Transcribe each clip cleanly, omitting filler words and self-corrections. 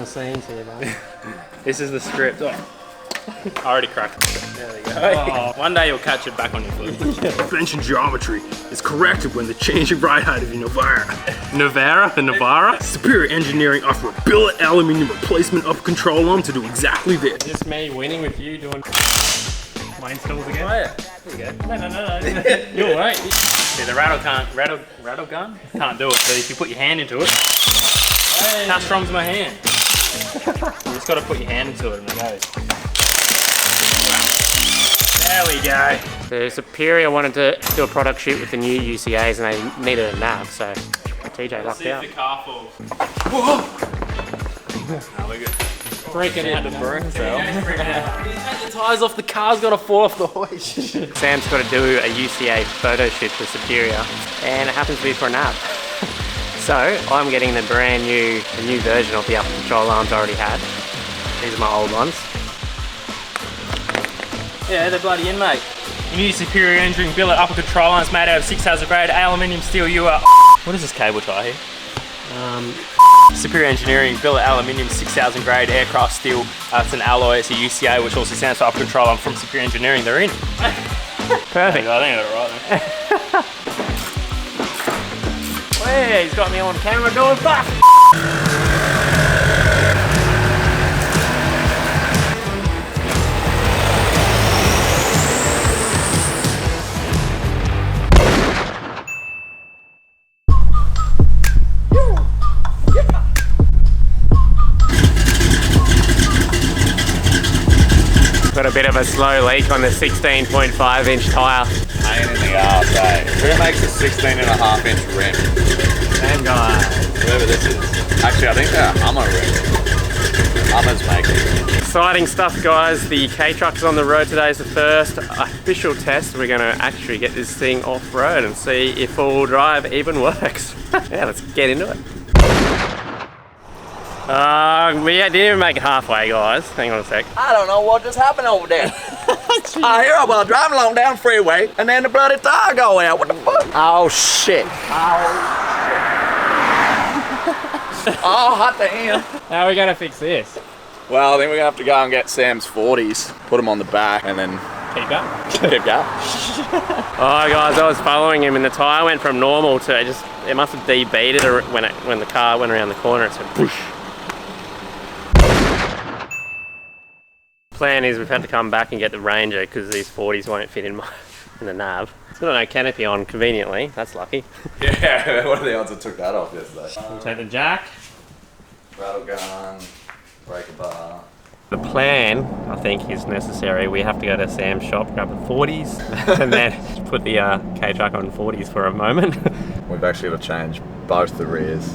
scenes here, mate. This is the script. I already cracked it. There we go. Oh. One day you'll catch it back on your foot. Convention geometry is corrected when the changing right height of your Navara. Navara? The Navara? Superior engineering offer a billet aluminium replacement upper control arm to do exactly this. Just me winning with you doing my installs again. Oh yeah. There we go. No. You're right. See, the rattle gun can't do it, but if you put your hand into it, how strong's my hand? You just got to put your hand into it and it goes. There we go. The Superior wanted to do a product shoot with the new UCAs and they needed a nav, so TJ lucked out. See if the car falls. Whoa! No, we're good. Freaking out the burn cell. The tyres off the car's got to fall off the hoist. Sam's got to do a UCA photo shoot for Superior and it happens to be for a nav. So I'm getting the brand new, version of the upper control arms I already had. These are my old ones. Yeah, they're bloody in, mate. New Superior engineering billet upper control arms made out of 6000 grade aluminium steel. What is this cable tie here? Superior engineering billet aluminium 6000 grade aircraft steel. It's an alloy. It's a UCA, which also stands for upper control arm from Superior Engineering. They're in. Perfect. I think I got it right then. Hey, he's got me on camera going back. Got a bit of a slow leak on the 16.5 inch tyre. Pain in the arse, eh? Who makes a 16.5 inch rim? Same guy. Whoever this is. Actually, I think they're a Hummer rim. Hummer's making it. Exciting stuff, guys. The K-Truck's on the road today. Is the first official test. We're going to actually get this thing off-road and see if all-wheel drive even works. Yeah, let's get into it. We didn't even make it halfway, guys. Hang on a sec. I don't know what just happened over there. I hear I was driving along down the freeway and then the bloody tire go out. What the fuck? Oh shit. Oh, hot damn. How are we going to fix this? Well, I think we're gonna have to go and get Sam's 40s, put them on the back, and then Keep going. keep going. Oh, guys, I was following him and the tyre went from normal to it must have debeated when the car went around the corner. It went whoosh. Plan is we've had to come back and get the Ranger because these 40s won't fit in the nav. It's got no canopy on conveniently, that's lucky. Yeah, what are the odds I took that off yesterday? We'll take the jack. Rattle gun, breaker bar. The plan, I think, is necessary. We have to go to Sam's shop, grab the 40s, and then put the K-Truck on 40s for a moment. We've actually got to change both the rears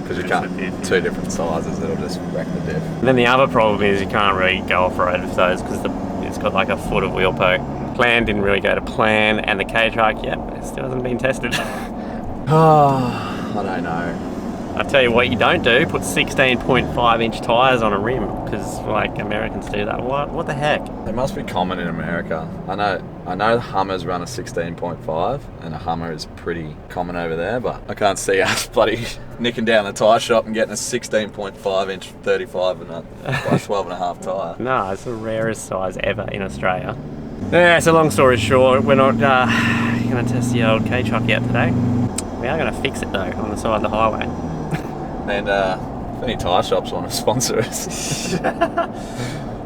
because you can't, two different sizes, it'll just wreck the diff. And then the other problem is you can't really go off-road with those because it's got like a foot of wheel poke. Plan didn't really go to plan, and the K-Truck, yep, it still hasn't been tested. Oh, I don't know. I tell you what you don't do, put 16.5 inch tyres on a rim, because like Americans do that. What the heck? It must be common in America. I know Hummers run a 16.5 and a Hummer is pretty common over there, but I can't see us bloody nicking down the tyre shop and getting a 16.5 inch 35 and a by 12.5 tyre. No, it's the rarest size ever in Australia. Yeah, so long story short, we're not going to test the old K-Truck yet today. We are going to fix it though on the side of the highway. And if any tyre shops want to sponsor us,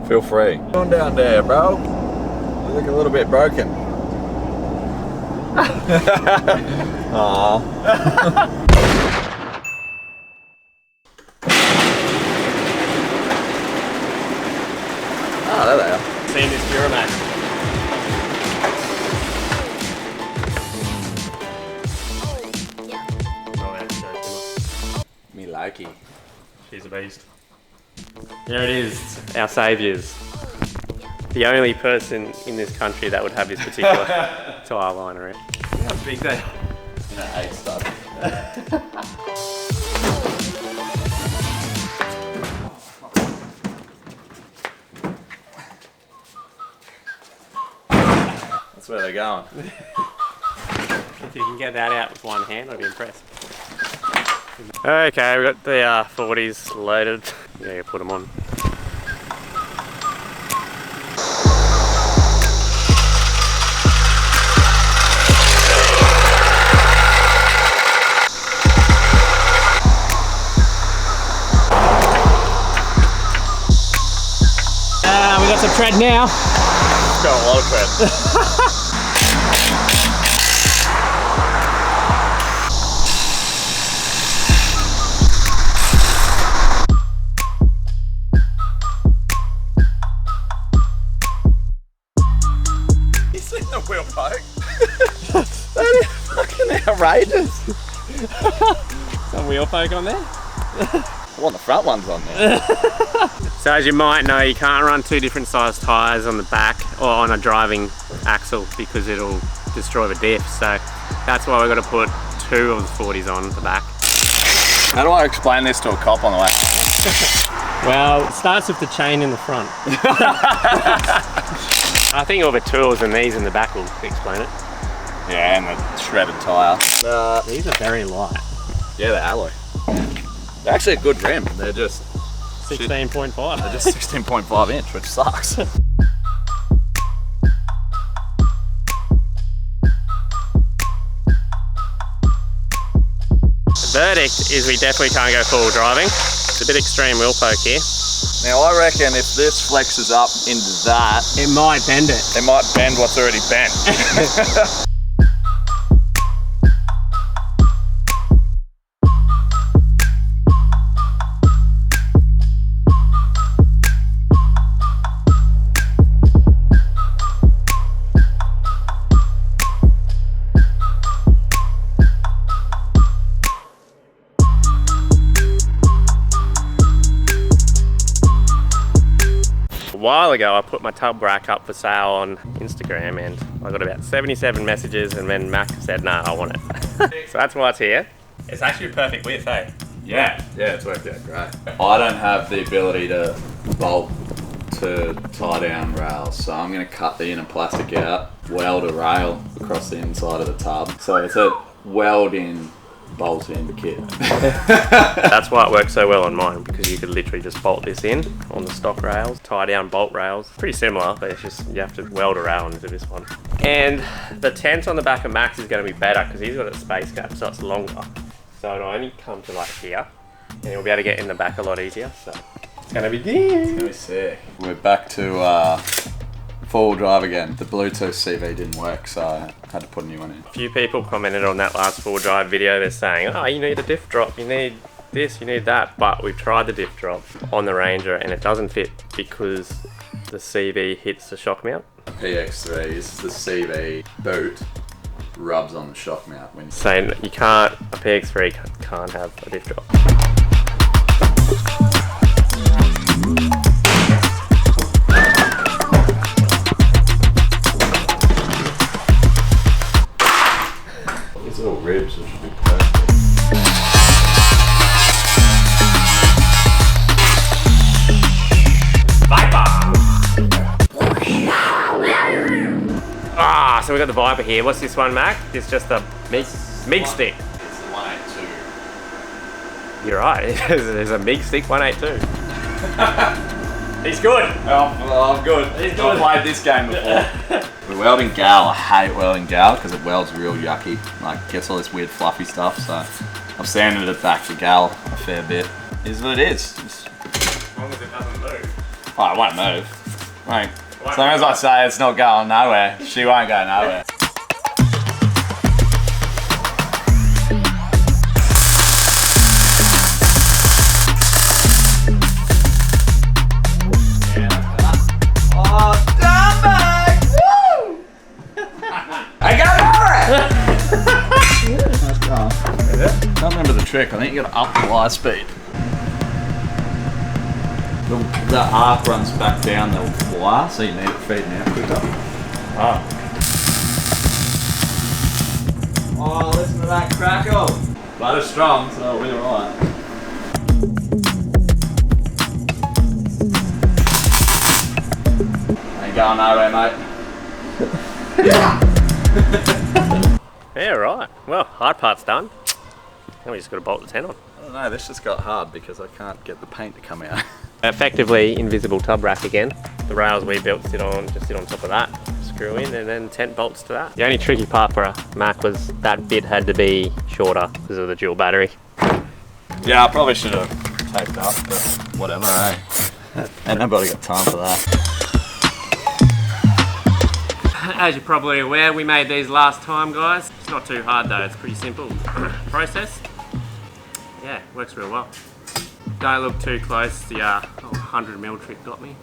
feel free. Going down there, bro. You look a little bit broken. Aww. Oh, there they are. Seen this Duramax. Me likey. She's a beast. There it is, our saviours. The only person in this country that would have this particular tyre liner in. How big they are? You know, 8 stuff. That's where they're going. If you can get that out with one hand, I'd be impressed. Okay, we've got the 40s loaded. Yeah, you put them on. We got some tread now. Got a lot of tread. You seen the wheel poke? That is fucking outrageous. Some wheel poke on there. I want the front ones on there. So as you might know, you can't run two different size tyres on the back or on a driving axle because it'll destroy the diff. So that's why we've got to put two of the 40s on the back. How do I explain this to a cop on the way? Well, it starts with the chain in the front. I think all the tools and these in the back will explain it. Yeah, and the shredded tyre. These are very light. Yeah, the alloy. They're actually a good rim. They're just 16.5. They're just 16.5 inch, which sucks. The verdict is we definitely can't go full driving. It's a bit extreme wheel poke here. Now I reckon if this flexes up into that, It might bend it. it might bend what's already bent. A while ago I put my tub rack up for sale on Instagram and I got about 77 messages and then Mac said, nah, I want it. So that's why it's here. It's actually a perfect width, eh? Yeah, it's worked out great. I don't have the ability to bolt to tie down rails, so I'm going to cut the inner plastic out, weld a rail across the inside of the tub. So it's a weld-in, bolt-in kit. That's why it works so well on mine, because you could literally just bolt this in on the stock rails, tie down bolt rails. Pretty similar, but it's just you have to weld a rail into this one. And the tent on the back of Max is going to be better because he's got a space gap, so it's longer. So it'll only come to like here, and you'll be able to get in the back a lot easier. So it's going to be good. It's going to be sick. We're back to four-wheel drive again. The Bluetooth CV didn't work, so I had to put a new one in. A few people commented on that last four-wheel drive video. They're saying, oh, you need a diff drop, you need this, you need that. But we've tried the diff drop on the Ranger and it doesn't fit because the CV hits the shock mount. PX3s, the CV boot rubs on the shock mount when you So you can't, a PX3 can't have a diff drop. These little ribs, which would be perfect. Ah, so we got the Viper here. What's this one, Mac? It's just a MIG stick. It's the 182. You're right. There's a MIG stick 182. He's good. Oh, I'm good. He's good. I've played this game before. We're welding gal. I hate welding gal because it welds real yucky. Like, gets all this weird fluffy stuff. So I've sanded it back to gal a fair bit. It is what it is. As long as it doesn't move. Oh, it won't move. Like, as long as I say it's not going nowhere, she won't go nowhere. I can't remember the trick. I think you got to up the wire speed. The arc runs back down the wire, so you need it feeding out quicker. Oh, listen to that crackle. But it's strong, so we're alright. Ain't going nowhere, mate. Yeah, right. Well, hard part's done. Now we just got to bolt the tent on. don't know, this just got hard because I can't get the paint to come out. Effectively invisible tub rack again. The rails we built sit on top of that. Screw in and then tent bolts to that. The only tricky part for a Mac was that bit had to be shorter because of the dual battery. Yeah, I probably should have taped up, but whatever, eh? Ain't nobody got time for that. As you're probably aware, we made these last time, guys. It's not too hard though, it's pretty simple process. Yeah, works real well. Don't look too close, the 100mm trick got me.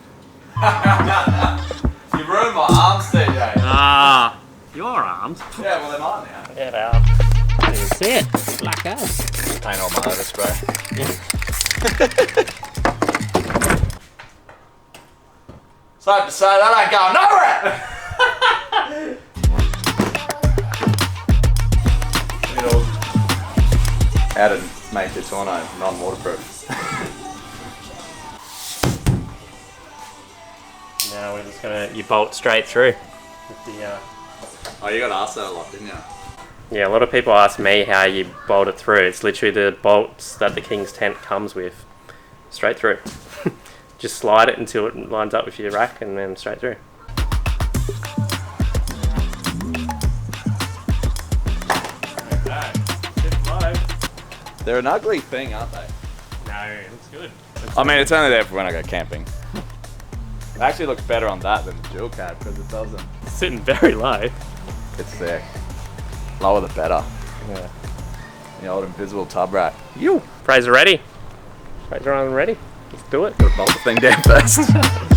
You ruined my arms, DJ. Ah, your arms? Yeah, well, they're mine now. Yeah, they are. I didn't even see it. Black as. Paint on my overspray. Safe to say, that ain't going nowhere! How to make your tonneau non-waterproof. Now we're just gonna, you bolt straight through. With the, Oh, you got asked that a lot, didn't you? yeah, a lot of people ask me how you bolt it through. It's literally the bolts that the King's tent comes with. Straight through. Just slide it until it lines up with your rack and then straight through. They're an ugly thing, aren't they? No, it looks good. I mean, it's only there for when I go camping. It actually looks better on that than the dual cab because it doesn't. It's sitting very low. It's sick. Lower the better. Yeah. The old invisible tub rack. You. Fraser ready? Fraser on ready? Let's do it. Gotta bolt the thing down first.